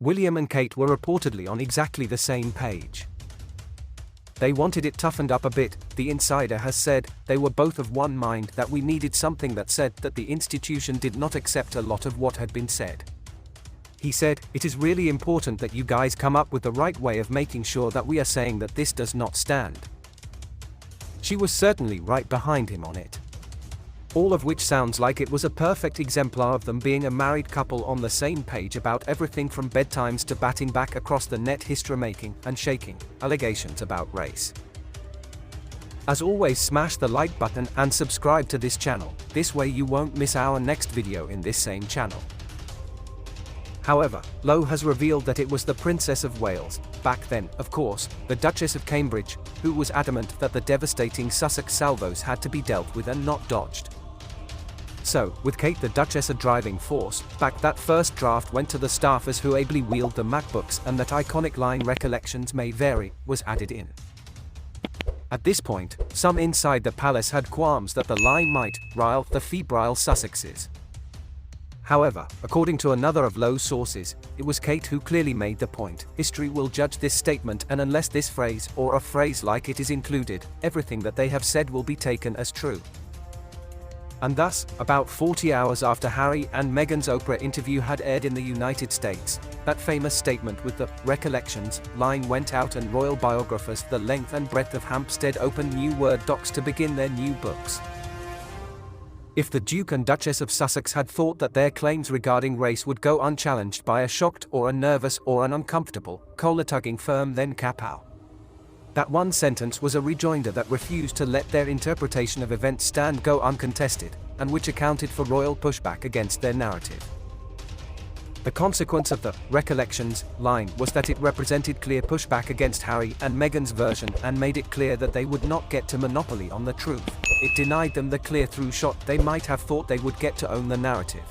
William and Kate were reportedly on exactly the same page. They wanted it toughened up a bit. The insider has said they were both of one mind that we needed something that said that the institution did not accept a lot of what had been said. He said, "It is really important that you guys come up with the right way of making sure that we are saying that this does not stand." She was certainly right behind him on it. All of which sounds like it was a perfect exemplar of them being a married couple on the same page about everything from bedtimes to batting back across the net history-making and shaking allegations about race. As always, smash the like button and subscribe to this channel, this way you won't miss our next video in this same channel. However, Lowe has revealed that it was the Princess of Wales, back then, of course, the Duchess of Cambridge, who was adamant that the devastating Sussex salvos had to be dealt with and not dodged. So, with Kate the Duchess a driving force, back that first draft went to the staffers who ably wield the MacBooks, and that iconic line "recollections may vary" was added in. At this point, some inside the palace had qualms that the line might rile the febrile Sussexes. However, according to another of Lowe's sources, it was Kate who clearly made the point: history will judge this statement, and unless this phrase or a phrase like it is included, everything that they have said will be taken as true. And thus, about 40 hours after Harry and Meghan's Oprah interview had aired in the United States, that famous statement with the "recollections" line went out, and royal biographers the length and breadth of Hampstead opened new Word docs to begin their new books. If the Duke and Duchess of Sussex had thought that their claims regarding race would go unchallenged by a shocked or a nervous or an uncomfortable, collar-tugging firm, then kapow. That one sentence was a rejoinder that refused to let their interpretation of events stand go uncontested, and which accounted for royal pushback against their narrative. The consequence of the "recollections" line was that it represented clear pushback against Harry and Meghan's version and made it clear that they would not get to monopoly on the truth. It denied them the clear-through shot they might have thought they would get to own the narrative.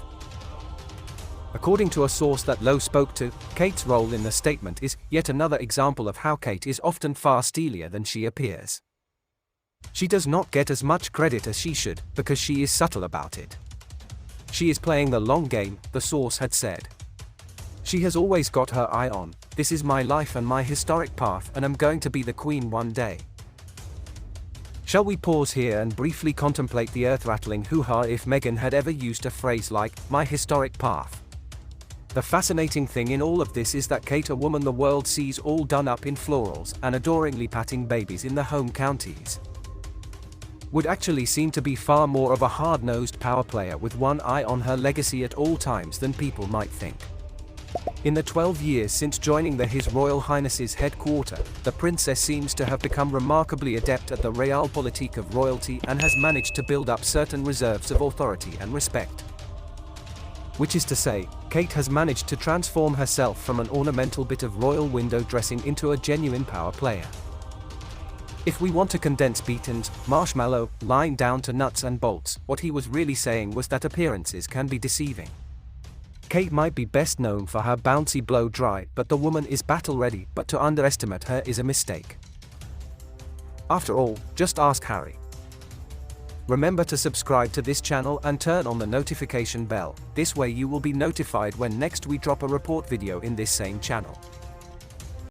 According to a source that Lowe spoke to, Kate's role in the statement is yet another example of how Kate is often far steelier than she appears. She does not get as much credit as she should, because she is subtle about it. She is playing the long game, the source had said. She has always got her eye on, "This is my life and my historic path, and I'm going to be the queen one day." Shall we pause here and briefly contemplate the earth-rattling hoo-ha if Meghan had ever used a phrase like "my historic path"? The fascinating thing in all of this is that Kate, a woman the world sees all done up in florals and adoringly patting babies in the home counties, would actually seem to be far more of a hard-nosed power player with one eye on her legacy at all times than people might think. In the 12 years since joining His Royal Highness's headquarters, the princess seems to have become remarkably adept at the realpolitik of royalty and has managed to build up certain reserves of authority and respect. Which is to say, Kate has managed to transform herself from an ornamental bit of royal window dressing into a genuine power player. If we want to condense Beaton's marshmallow line down to nuts and bolts, what he was really saying was that appearances can be deceiving. Kate might be best known for her bouncy blow dry, but the woman is battle-ready, but to underestimate her is a mistake. After all, just ask Harry. Remember to subscribe to this channel and turn on the notification bell, this way you will be notified when next we drop a report video in this same channel.